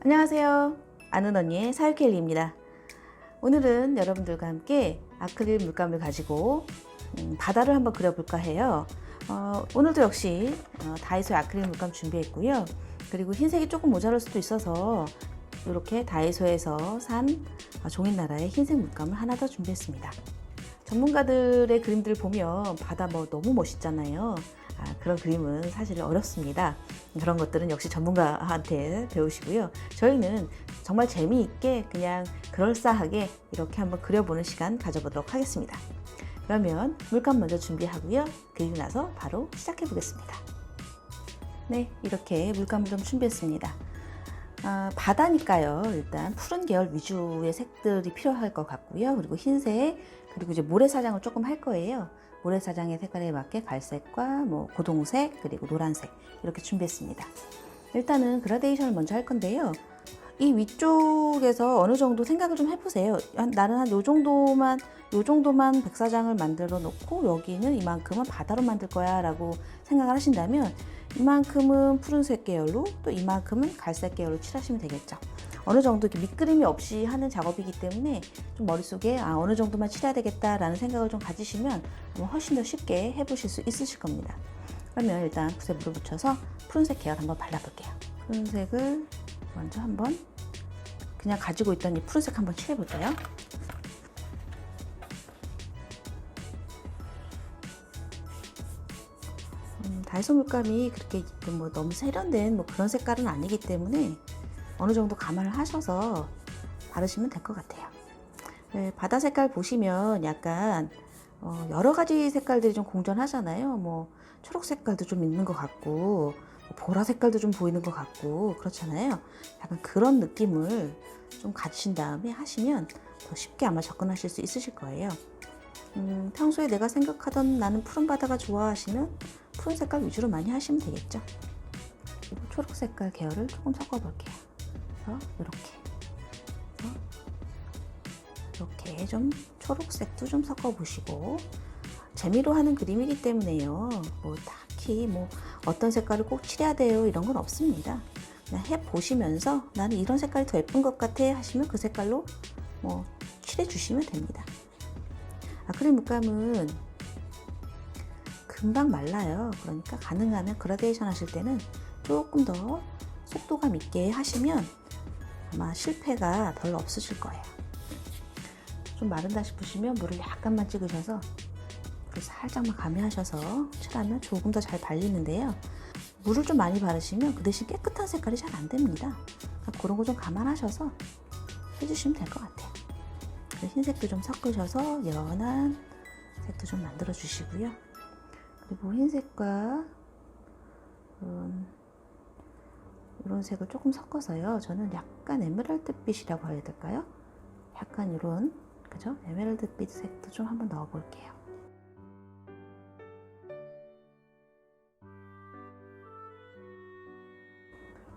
안녕하세요. 아는 언니의 사유켈리입니다. 오늘은 여러분들과 함께 아크릴 물감을 가지고 바다를 한번 그려볼까 해요. 오늘도 역시 다이소의 아크릴 물감 준비했고요. 그리고 흰색이 조금 모자랄 수도 있어서 이렇게 다이소에서 산 종이나라의 흰색 물감을 하나 더 준비했습니다. 전문가들의 그림들 보면 바다 너무 멋있잖아요. 그런 그림은 사실 어렵습니다. 그런 것들은 역시 전문가한테 배우시고요. 저희는 정말 재미있게 그냥 그럴싸하게 이렇게 한번 그려보는 시간 가져보도록 하겠습니다. 그러면 물감 먼저 준비하고요. 그리고 나서 바로 시작해 보겠습니다. 네, 이렇게 물감을 좀 준비했습니다. 바다니까요. 일단 푸른 계열 위주의 색들이 필요할 것 같고요. 그리고 흰색, 그리고 이제 모래사장을 조금 할 거예요. 모래사장의 색깔에 맞게 갈색과 고동색, 그리고 노란색 이렇게 준비했습니다. 일단은 그라데이션을 먼저 할 건데요. 이 위쪽에서 어느 정도 생각을 좀 해보세요. 나는 한 요 정도만 백사장을 만들어 놓고 여기는 이만큼은 바다로 만들 거야 라고 생각을 하신다면 이만큼은 푸른색 계열로 또 이만큼은 갈색 계열로 칠하시면 되겠죠. 어느 정도 이렇게 밑그림이 없이 하는 작업이기 때문에 좀 머릿속에 어느 정도만 칠해야 되겠다라는 생각을 좀 가지시면 훨씬 더 쉽게 해보실 수 있으실 겁니다. 그러면 일단 붓에 물을 붙여서 푸른색 계열 한번 발라볼게요. 푸른색을 먼저 한번 그냥 가지고 있던 이 푸른색 한번 칠해볼게요. 다이소 물감이 그렇게 너무 세련된 그런 색깔은 아니기 때문에 어느 정도 감안을 하셔서 바르시면 될 것 같아요. 네, 바다 색깔 보시면 약간 여러 가지 색깔들이 좀 공존하잖아요. 초록 색깔도 좀 있는 것 같고 보라 색깔도 좀 보이는 것 같고 그렇잖아요. 약간 그런 느낌을 좀 가지신 다음에 하시면 더 쉽게 아마 접근하실 수 있으실 거예요. 평소에 내가 생각하던 나는 푸른 바다가 좋아하시면 푸른 색깔 위주로 많이 하시면 되겠죠. 그리고 초록 색깔 계열을 조금 섞어 볼게요. 이렇게 좀 초록색도 좀 섞어 보시고 재미로 하는 그림이기 때문에요. 딱히 어떤 색깔을 꼭 칠해야 돼요 이런 건 없습니다. 그냥 해 보시면서 나는 이런 색깔이 더 예쁜 것 같아 하시면 그 색깔로 칠해 주시면 됩니다. 아크릴 물감은 금방 말라요. 그러니까 가능하면 그라데이션 하실 때는 조금 더 속도감 있게 하시면 아마 실패가 별로 없으실 거예요. 좀 마른다 싶으시면 물을 약간만 찍으셔서 물을 살짝만 가미하셔서 칠하면 조금 더 잘 발리는데요. 물을 좀 많이 바르시면 그 대신 깨끗한 색깔이 잘 안 됩니다. 그러니까 그런 거 좀 감안하셔서 해주시면 될 것 같아요. 흰색도 좀 섞으셔서 연한 색도 좀 만들어 주시고요. 그리고 흰색과 이런 색을 조금 섞어서요. 저는 약간 에메랄드빛이라고 해야 될까요? 약간 이런 그죠? 에메랄드빛 색도 좀 한번 넣어 볼게요.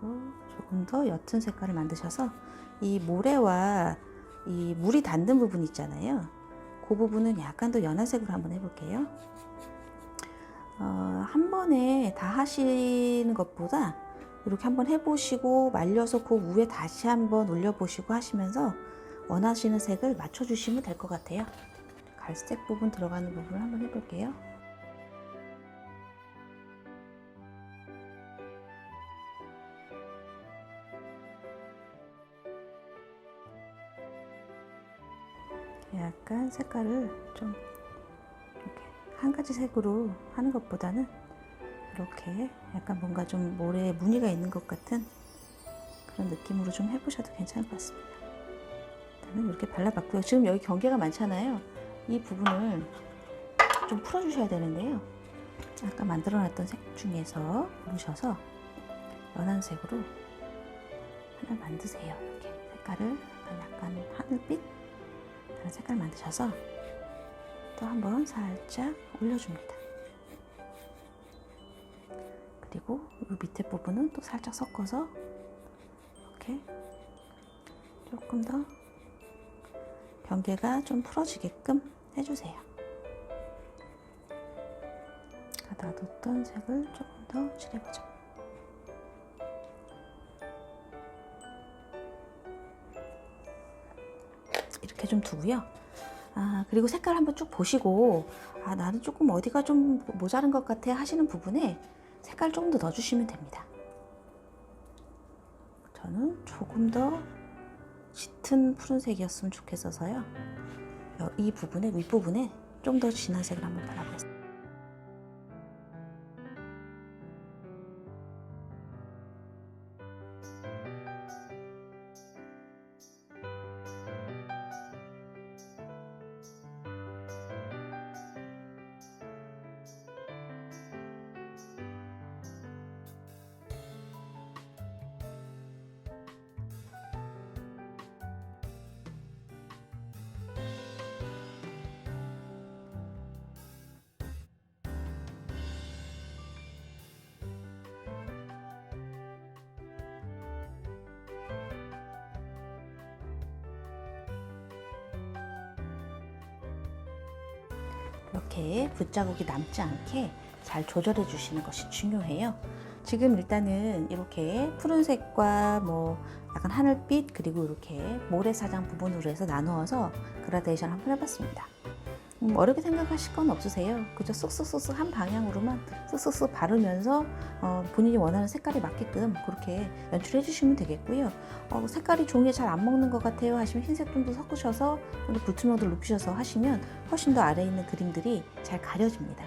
그리고 조금 더 옅은 색깔을 만드셔서 이 모래와 이 물이 닿는 부분 있잖아요. 그 부분은 약간 더 연한 색으로 한번 해볼게요. 한 번에 다 하시는 것보다 이렇게 한번 해보시고 말려서 그 위에 다시 한번 올려보시고 하시면서 원하시는 색을 맞춰주시면 될 것 같아요. 갈색 부분 들어가는 부분을 한번 해볼게요. 약간 색깔을 좀 이렇게 한 가지 색으로 하는 것보다는 이렇게 약간 뭔가 좀 모래에 무늬가 있는 것 같은 그런 느낌으로 좀 해보셔도 괜찮을 것 같습니다. 일단은 이렇게 발라봤고요. 지금 여기 경계가 많잖아요. 이 부분을 좀 풀어주셔야 되는데요. 아까 만들어놨던 색 중에서 고르셔서 연한 색으로 하나 만드세요. 이렇게 색깔을 약간 하늘빛 그런 색깔 만드셔서 또 한번 살짝 올려줍니다. 그리고 이 밑에 부분은 또 살짝 섞어서 이렇게 조금 더 경계가 좀 풀어지게끔 해주세요. 놔뒀던 색을 조금 더 칠해보죠. 이렇게 좀 두고요. 그리고 색깔 한번 쭉 보시고 나는 조금 어디가 좀 모자란 것 같아 하시는 부분에 색깔 조금 더 넣어주시면 됩니다. 저는 조금 더 짙은 푸른색이었으면 좋겠어서요. 이 부분에, 윗부분에 좀 더 진한 색을 한번 발라보겠습니다. 이렇게 붓자국이 남지 않게 잘 조절해 주시는 것이 중요해요. 지금 일단은 이렇게 푸른색과 뭐 약간 하늘빛 그리고 이렇게 모래사장 부분으로 해서 나누어서 그라데이션 한번 해봤습니다. 어렵게 생각하실 건 없으세요. 그저 쓱쓱쓱쓱 한 방향으로만 쓱쓱쓱 바르면서 본인이 원하는 색깔에 맞게끔 그렇게 연출해 주시면 되겠고요. 색깔이 종이에 잘 안 먹는 것 같아요 하시면 흰색 좀 더 섞으셔서 불투명도 높이셔서 하시면 훨씬 더 아래에 있는 그림들이 잘 가려집니다.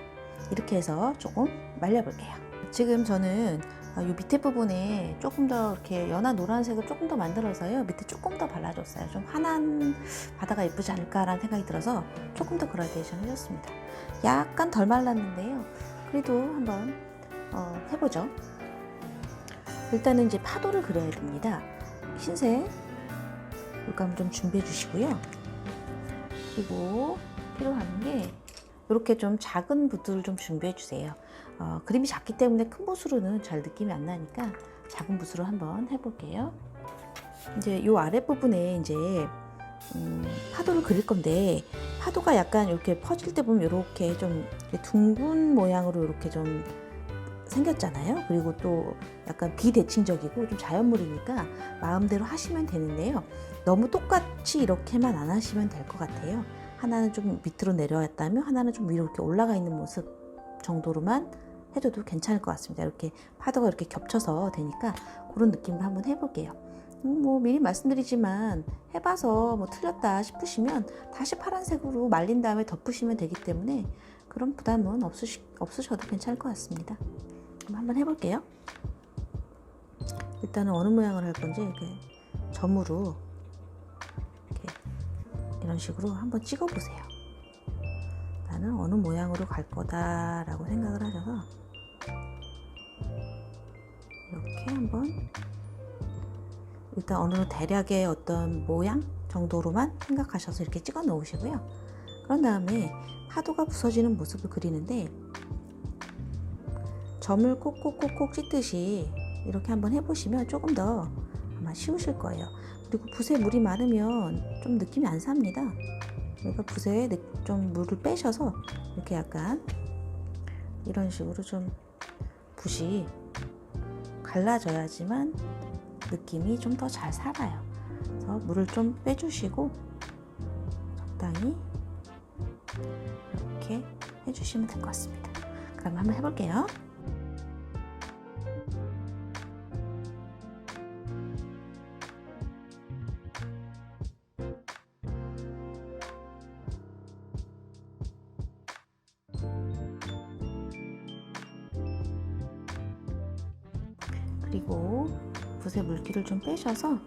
이렇게 해서 조금 말려볼게요. 지금 저는 이 밑에 부분에 조금 더 이렇게 연한 노란색을 조금 더 만들어서요. 밑에 조금 더 발라줬어요. 좀 환한 바다가 예쁘지 않을까라는 생각이 들어서 조금 더 그라데이션 해줬습니다. 약간 덜 말랐는데요. 그래도 한번 해보죠. 일단은 이제 파도를 그려야 됩니다. 흰색 물감을 좀 준비해 주시고요. 그리고 필요한 게 이렇게 좀 작은 붓을 좀 준비해 주세요. 그림이 작기 때문에 큰 붓으로는 잘 느낌이 안 나니까 작은 붓으로 한번 해볼게요. 이제 이 아랫부분에 이제 파도를 그릴 건데 파도가 약간 이렇게 퍼질 때 보면 이렇게 좀 둥근 모양으로 이렇게 좀 생겼잖아요. 그리고 또 약간 비대칭적이고 좀 자연물이니까 마음대로 하시면 되는데요. 너무 똑같이 이렇게만 안 하시면 될 것 같아요. 하나는 좀 밑으로 내려왔다면 하나는 좀 위로 이렇게 올라가 있는 모습 정도로만 해줘도 괜찮을 것 같습니다. 이렇게 파도가 이렇게 겹쳐서 되니까 그런 느낌으로 한번 해볼게요. 뭐 미리 말씀드리지만 해봐서 뭐 틀렸다 싶으시면 다시 파란색으로 말린 다음에 덮으시면 되기 때문에 그런 부담은 없으셔도 괜찮을 것 같습니다. 한번 해볼게요. 일단은 어느 모양을 할 건지 이렇게 점으로 이렇게 이런 식으로 한번 찍어 보세요. 나는 어느 모양으로 갈 거다라고 생각을 하셔서 이렇게 한번 일단 어느 대략의 어떤 모양 정도로만 생각하셔서 이렇게 찍어 놓으시고요. 그런 다음에 파도가 부서지는 모습을 그리는데 점을 콕콕콕콕 찍듯이 이렇게 한번 해보시면 조금 더 아마 쉬우실 거예요. 그리고 붓에 물이 많으면 좀 느낌이 안 삽니다. 그러니까 붓에 좀 물을 빼셔서 이렇게 약간 이런 식으로 좀 붓이 갈라져야지만 느낌이 좀 더 잘 살아요. 그래서 물을 좀 빼주시고 적당히 이렇게 해주시면 될 것 같습니다. 그럼 한번 해볼게요. 그리고 붓에 물기를 좀 빼셔서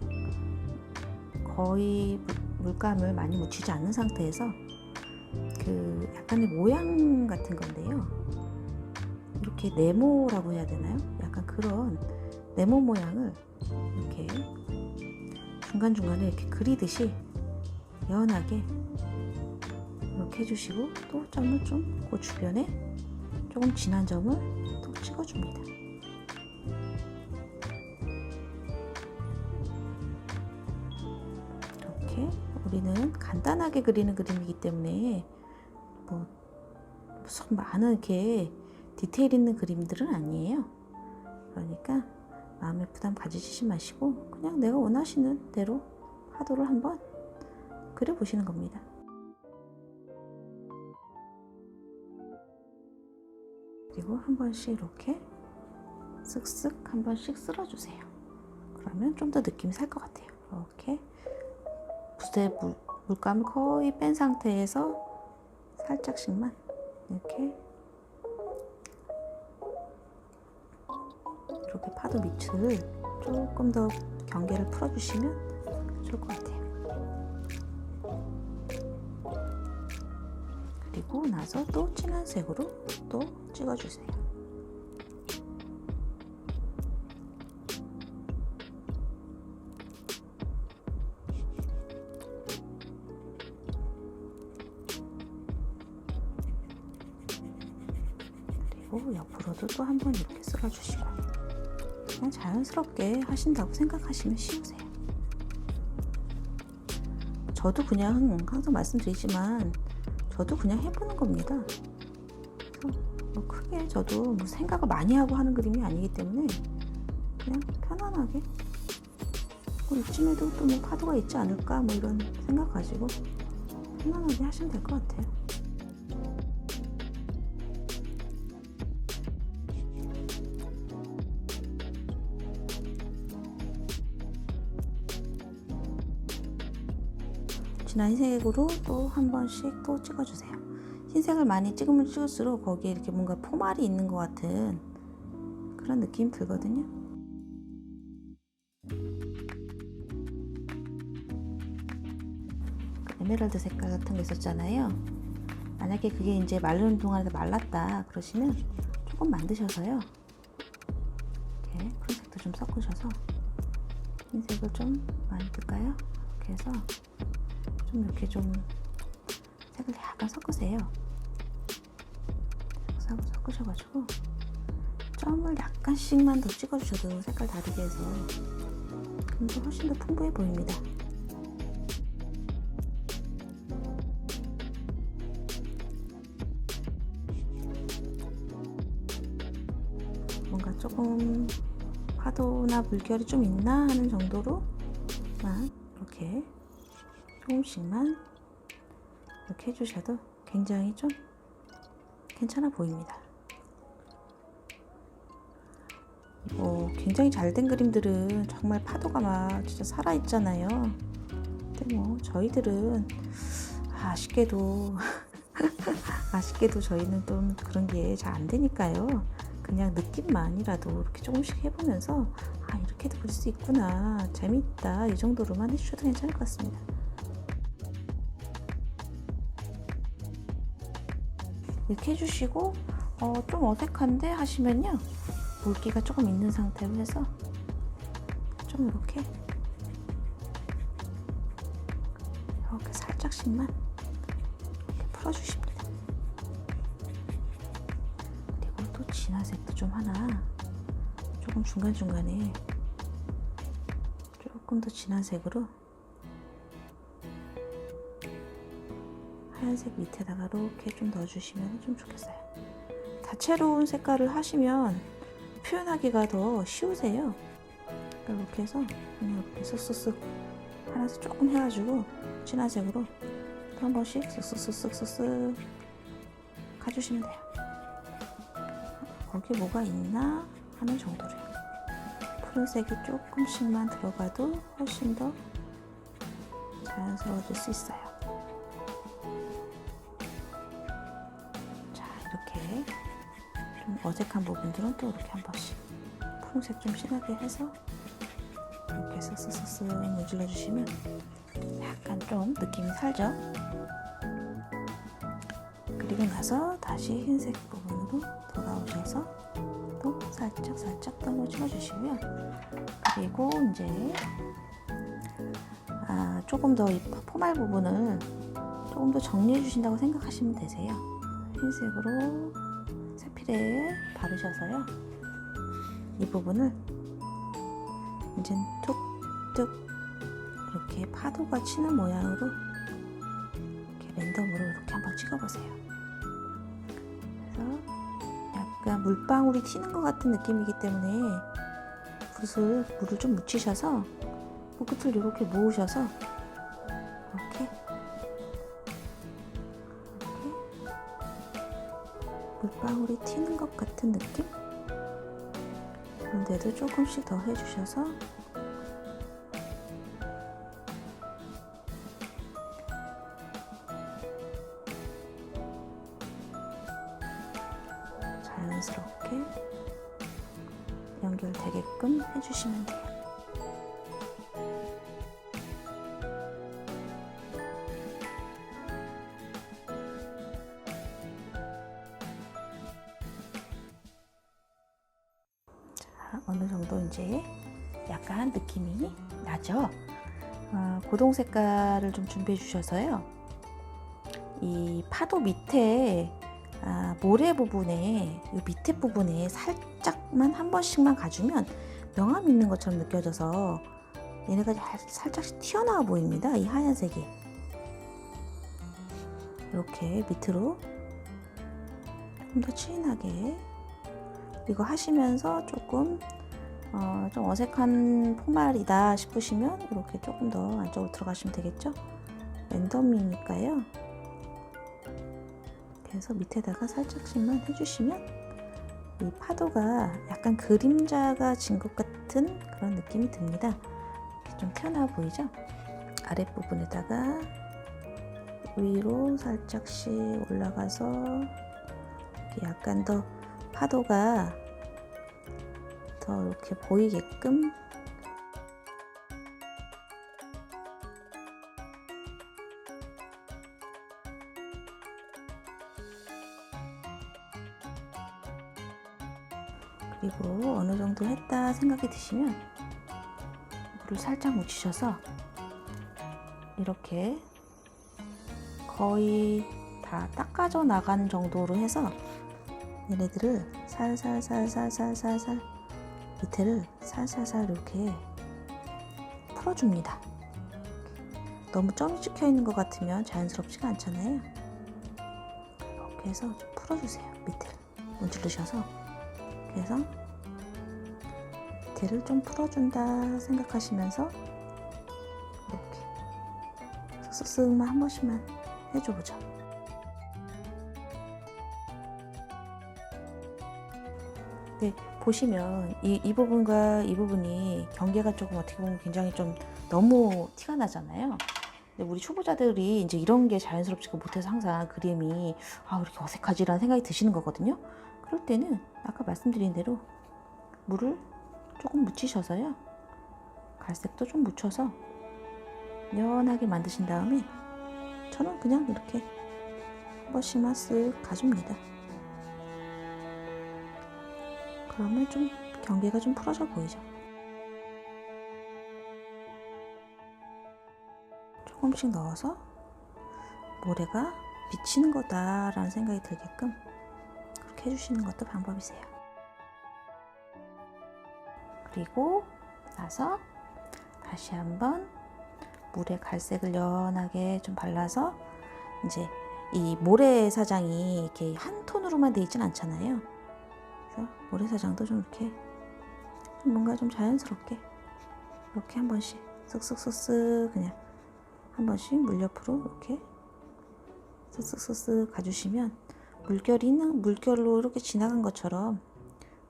거의 물감을 많이 묻히지 않는 상태에서 그 약간의 모양 같은 건데요. 이렇게 네모라고 해야 되나요? 약간 그런 네모 모양을 이렇게 중간중간에 이렇게 그리듯이 연하게 이렇게 해주시고 또 점을 좀 그 주변에 조금 진한 점을 또 찍어줍니다. 이렇게 우리는 간단하게 그리는 그림이기 때문에 뭐 무슨 많은 이렇게 디테일 있는 그림들은 아니에요. 그러니까 마음의 부담 가지시지 마시고 그냥 내가 원하시는 대로 파도를 한번 그려보시는 겁니다. 그리고 한 번씩 이렇게 쓱쓱 한 번씩 쓸어주세요. 그러면 좀 더 느낌이 살 것 같아요. 이렇게 붓에 물감을 거의 뺀 상태에서 살짝씩만 이렇게 파도 밑을 조금 더 경계를 풀어주시면 좋을 것 같아요. 그리고 나서 또 진한 색으로 또 찍어주세요. 그리고 옆으로도 또 한 번 이렇게 쓸어주시고 그냥 자연스럽게 하신다고 생각하시면 쉬우세요. 저도 그냥 항상 말씀드리지만 저도 그냥 해보는 겁니다. 그래서 뭐 크게 저도 뭐 생각을 많이 하고 하는 그림이 아니기 때문에 그냥 편안하게 뭐 이쯤에도 또 뭐 파도가 있지 않을까 뭐 이런 생각 가지고 편안하게 하시면 될 것 같아요. 진한 흰색으로 또 한 번씩 또 찍어주세요. 흰색을 많이 찍으면 찍을수록 거기에 이렇게 뭔가 포말이 있는 것 같은 그런 느낌이 들거든요. 에메랄드 색깔 같은 거 있었잖아요. 만약에 그게 이제 마르는 동안에 말랐다 그러시면 조금 만드셔서요. 이렇게 푸른색도 좀 섞으셔서 흰색을 좀 많이 뜰까요? 이렇게 해서 좀 이렇게 좀 색을 약간 섞으세요. 섞으셔가지고 점을 약간씩만 더 찍어주셔도 색깔 다르게 해서 그럼 또 훨씬 더 풍부해 보입니다. 뭔가 조금 파도나 물결이 좀 있나 하는 정도로만 이렇게 조금씩만 이렇게 해주셔도 굉장히 좀 괜찮아 보입니다. 굉장히 잘 된 그림들은 정말 파도가 막 진짜 살아있잖아요. 근데 뭐 저희들은 아쉽게도 저희는 또 그런 게 잘 안 되니까요. 그냥 느낌만이라도 이렇게 조금씩 해보면서 이렇게도 그릴 수 있구나, 재밌다, 이 정도로만 해주셔도 괜찮을 것 같습니다. 이렇게 해주시고 좀 어색한데 하시면요, 물기가 조금 있는 상태로 해서 좀 이렇게 살짝씩만 이렇게 풀어주십니다. 그리고 또 진한 색도 좀 하나, 조금 중간중간에 조금 더 진한 색으로 하얀색 밑에다가 이렇게 좀 넣어주시면 좀 좋겠어요. 다채로운 색깔을 하시면 표현하기가 더 쉬우세요. 이렇게 해서 그냥 이렇게 쓱쓱쓱 하나씩 조금 해가지고 진한 색으로 또 한 번씩 쓱쓱쓱쓱쓱 가주시면 돼요. 거기 뭐가 있나 하는 정도로요. 푸른색이 조금씩만 들어가도 훨씬 더 자연스러워질 수 있어요. 자, 이렇게 좀 어색한 부분들은 또 이렇게 한 번씩 푸른색 좀 진하게 해서 이렇게 쓱쓱쓱쓱 문질러 주시면 약간 좀 느낌이 살죠. 그리고 나서 다시 흰색 부분으로 돌아오셔서 또 살짝 한번 찍어주시고요. 그리고 이제 조금 더 이 포말 부분을 조금 더 정리해 주신다고 생각하시면 되세요. 흰색으로 세필에 바르셔서요, 이 부분을 이제 툭툭 이렇게 파도가 치는 모양으로 이렇게 랜덤으로 이렇게 한번 찍어보세요. 그래서 약간 물방울이 튀는 것 같은 느낌이기 때문에 물을 좀 묻히셔서 끝을 이렇게 모으셔서 이렇게 물방울이 튀는 것 같은 느낌? 그런데도 조금씩 더 해주셔서 자연스럽게 연결되게끔 해주시면 돼요. 자, 어느 정도 이제 약간 느낌이 나죠? 고동 색깔을 좀 준비해 주셔서요. 이 파도 밑에 모래 부분에 이 밑에 부분에 살짝만 한 번씩만 가주면 명암 있는 것처럼 느껴져서 얘네가 살짝씩 튀어나와 보입니다. 이 하얀색이 이렇게 밑으로 좀 더 진하게 이거 하시면서 조금 좀 어색한 포말이다 싶으시면 이렇게 조금 더 안쪽으로 들어가시면 되겠죠? 랜덤이니까요. 그래서 밑에다가 살짝씩만 해주시면 이 파도가 약간 그림자가 진 것 같은 그런 느낌이 듭니다. 이렇게 좀 튀어나와 보이죠? 아랫부분에다가 위로 살짝씩 올라가서 이렇게 약간 더 파도가 더 이렇게 보이게끔 그리고 어느 정도 했다 생각이 드시면 물을 살짝 묻히셔서 이렇게 거의 다 닦아져 나간 정도로 해서 얘네들을 살살살살살살살 밑에를 살살살 이렇게 풀어줍니다. 너무 점이 찍혀 있는 것 같으면 자연스럽지가 않잖아요. 이렇게 해서 좀 풀어주세요. 밑에를 문지르셔서 그래서 밑에를 좀 풀어준다 생각하시면서 이렇게 쓱쓱만 한 번씩만 해줘보죠. 네, 보시면 이 부분과 이 부분이 경계가 조금 어떻게 보면 굉장히 좀 너무 티가 나잖아요. 근데 우리 초보자들이 이제 이런 게 자연스럽지가 못해서 항상 그림이 왜 이렇게 어색하지라는 생각이 드시는 거거든요. 그럴 때는 아까 말씀드린 대로 물을 조금 묻히셔서요. 갈색도 좀 묻혀서 연하게 만드신 다음에 저는 그냥 이렇게 한 번씩만 쓱 가줍니다. 그러면 좀 경계가 좀 풀어져 보이죠. 조금씩 넣어서 모래가 비치는 거다라는 생각이 들게끔 그렇게 해주시는 것도 방법이세요. 그리고 나서 다시 한번 물에 갈색을 연하게 좀 발라서 이제 이 모래사장이 이렇게 한 톤으로만 돼 있진 않잖아요. 그래서 모래사장도 좀 이렇게 좀 뭔가 좀 자연스럽게 이렇게 한 번씩 쓱쓱쓱쓱 그냥 한 번씩 물 옆으로 이렇게 쓱쓱쓱쓱 가주시면 물결로 이렇게 지나간 것처럼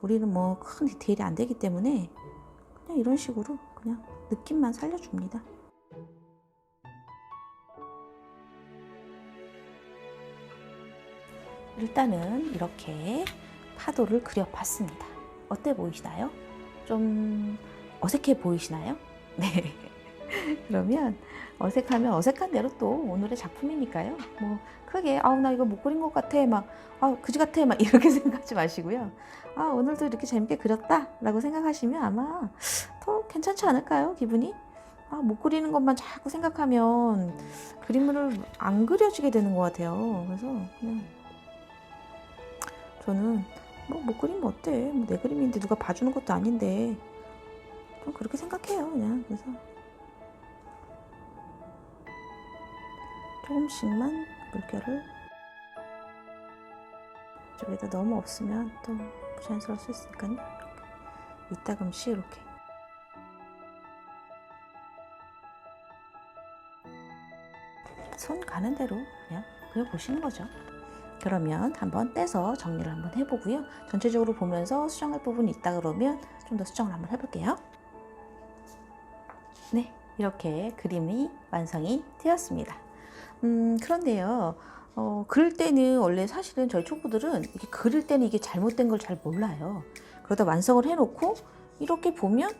우리는 뭐 큰 디테일이 안 되기 때문에 그냥 이런 식으로 그냥 느낌만 살려줍니다. 일단은 이렇게 파도를 그려봤습니다. 어때 보이시나요? 좀 어색해 보이시나요? 네. 그러면 어색하면 어색한 대로 또 오늘의 작품이니까요. 뭐 크게 나 이거 못 그린 것 같아 막 그지 같아 막 이렇게 생각하지 마시고요. 오늘도 이렇게 재밌게 그렸다 라고 생각하시면 아마 더 괜찮지 않을까요? 기분이? 못 그리는 것만 자꾸 생각하면 그림을 안 그려지게 되는 것 같아요. 그래서 그냥 저는 못 그리면 어때? 내 그림인데 누가 봐주는 것도 아닌데 좀 그렇게 생각해요. 그냥 그래서 조금씩만 물결을 이쪽에다 너무 없으면 또 부자연스러울 수 있으니까요. 이따금씩 이렇게 손 가는 대로 그냥 그려보시는 거죠. 그러면 한번 떼서 정리를 한번 해보고요. 전체적으로 보면서 수정할 부분이 있다 그러면 좀 더 수정을 한번 해볼게요. 네, 이렇게 그림이 완성이 되었습니다. 그런데요, 그릴 때는 원래 사실은 저희 초보들은 이게 그릴 때는 이게 잘못된 걸 잘 몰라요. 그러다 완성을 해놓고 이렇게 보면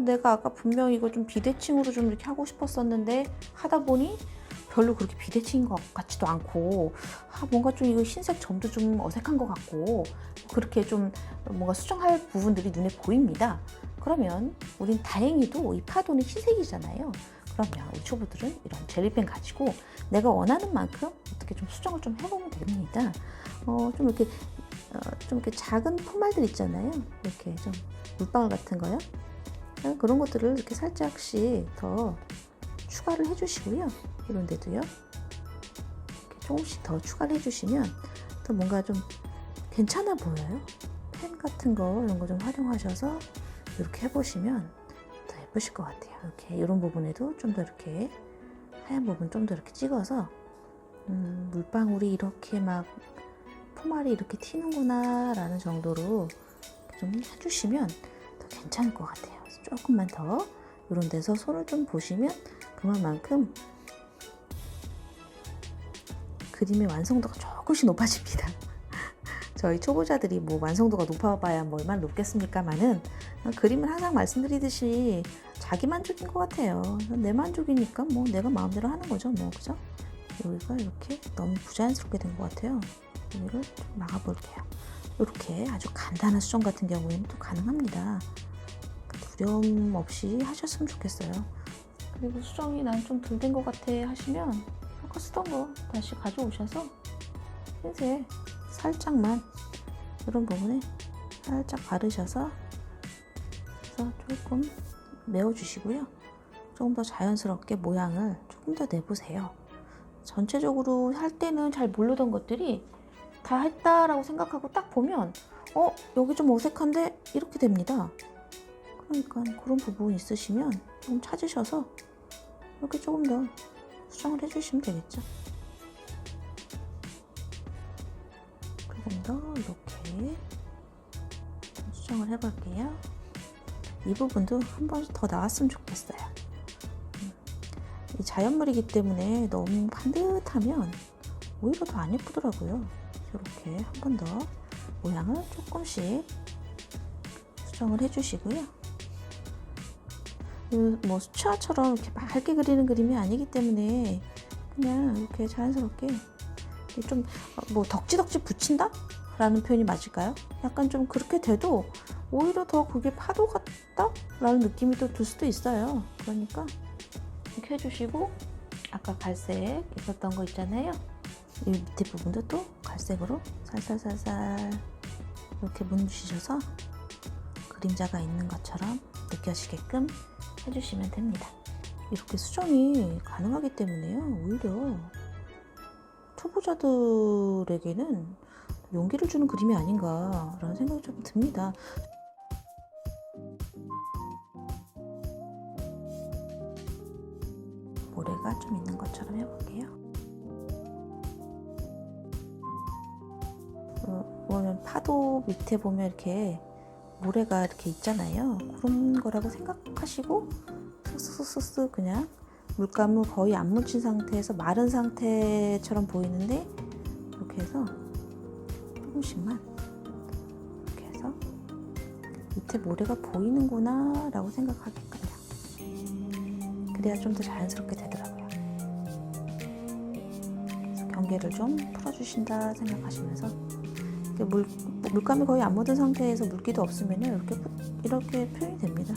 내가 아까 분명히 이거 좀 비대칭으로 좀 이렇게 하고 싶었었는데 하다 보니 별로 그렇게 비대칭인 것 같지도 않고 뭔가 좀 이거 흰색 점도 좀 어색한 것 같고 그렇게 좀 뭔가 수정할 부분들이 눈에 보입니다. 그러면 우린 다행히도 이 파도는 흰색이잖아요. 그러면 우리 초보들은 이런 젤리펜 가지고 내가 원하는 만큼 어떻게 좀 수정을 좀 해보면 됩니다. 좀 이렇게 작은 포말들 있잖아요. 이렇게 좀 물방울 같은 거요. 그런 것들을 이렇게 살짝씩 더 추가를 해주시고요. 이런 데도요. 이렇게 조금씩 더 추가를 해주시면 또 뭔가 좀 괜찮아 보여요. 펜 같은 거 이런 거 좀 활용하셔서 이렇게 해보시면 더 예쁘실 것 같아요. 이렇게 이런 부분에도 좀 더 이렇게 하얀 부분 좀 더 이렇게 찍어서 물방울이 이렇게 막 포말이 이렇게 튀는구나 라는 정도로 좀 해주시면 더 괜찮을 것 같아요. 그래서 조금만 더 이런 데서 손을 좀 보시면 그만큼 그림의 완성도가 조금씩 높아집니다. 저희 초보자들이 뭐 완성도가 높아봐야 뭐 얼마나 높겠습니까마는 그림은 항상 말씀드리듯이 자기 만족인 것 같아요. 내 만족이니까 뭐 내가 마음대로 하는 거죠, 뭐 그죠? 여기가 이렇게 너무 부자연스럽게 된 것 같아요. 여기를 좀 막아볼게요. 이렇게 아주 간단한 수정 같은 경우에는 또 가능합니다. 두려움 없이 하셨으면 좋겠어요. 그리고 수정이 난 좀 덜 된 것 같아 하시면 아까 쓰던 거 다시 가져오셔서 흰색 살짝만 이런 부분에 살짝 바르셔서 그래서 조금 메워주시고요. 조금 더 자연스럽게 모양을 조금 더 내보세요. 전체적으로 할 때는 잘 모르던 것들이 다 했다라고 생각하고 딱 보면 여기 좀 어색한데 이렇게 됩니다. 그러니까 그런 부분이 있으시면 조금 찾으셔서 이렇게 조금 더 수정을 해주시면 되겠죠. 조금 더 이렇게 수정을 해볼게요. 이 부분도 한 번 더 나왔으면 좋겠어요. 이 자연물이기 때문에 너무 반듯하면 오히려 더 안 예쁘더라고요. 이렇게 한 번 더 모양을 조금씩 수정을 해주시고요. 뭐 수채화처럼 이렇게 맑게 그리는 그림이 아니기 때문에 그냥 이렇게 자연스럽게 좀 뭐 덕지덕지 붙인다? 라는 표현이 맞을까요? 약간 좀 그렇게 돼도 오히려 더 그게 파도 같다? 라는 느낌이 또 들 수도 있어요. 그러니까 이렇게 해주시고 아까 갈색 있었던 거 있잖아요. 이 밑에 부분도 또 갈색으로 살살살살 이렇게 문주셔서 그림자가 있는 것처럼 느껴지게끔 해주시면 됩니다. 이렇게 수정이 가능하기 때문에요. 오히려 초보자들에게는 용기를 주는 그림이 아닌가라는 생각이 좀 듭니다. 모래가 좀 있는 것처럼 해볼게요. 보면 파도 밑에 보면 이렇게 모래가 이렇게 있잖아요. 그런 거라고 생각하시고 쓱쓱쓱쓱 그냥 물감을 거의 안 묻힌 상태에서 마른 상태처럼 보이는데 이렇게 해서 조금씩만 이렇게 해서 밑에 모래가 보이는구나 라고 생각하게끔요. 그래야 좀 더 자연스럽게 되더라고요. 그래서 경계를 좀 풀어주신다 생각하시면서 물감이 거의 안 묻은 상태에서 물기도 없으면 이렇게 표현이 됩니다.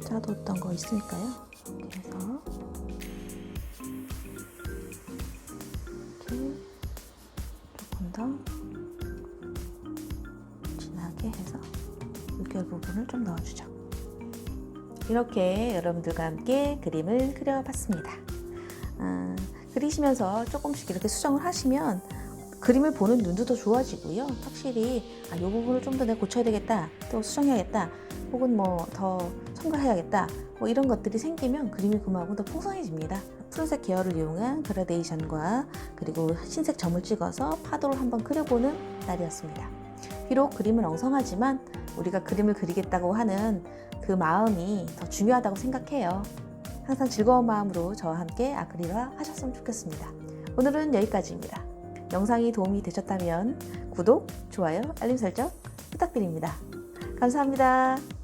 짜뒀던 거 있으니까요. 이렇게 해서 이렇게 조금 더 진하게 해서 물결 부분을 좀 넣어주죠. 이렇게 여러분들과 함께 그림을 그려봤습니다. 그리시면서 조금씩 이렇게 수정을 하시면 그림을 보는 눈도 더 좋아지고요. 확실히 이 부분을 좀 더 내가 고쳐야 되겠다, 또 수정해야겠다, 혹은 뭐 더 첨가해야겠다, 뭐 이런 것들이 생기면 그림이 그만큼 더 풍성해집니다. 푸른색 계열을 이용한 그라데이션과 그리고 흰색 점을 찍어서 파도를 한번 그려보는 날이었습니다. 비록 그림은 엉성하지만 우리가 그림을 그리겠다고 하는 그 마음이 더 중요하다고 생각해요. 항상 즐거운 마음으로 저와 함께 아크릴화 하셨으면 좋겠습니다. 오늘은 여기까지입니다. 영상이 도움이 되셨다면 구독, 좋아요, 알림 설정 부탁드립니다. 감사합니다.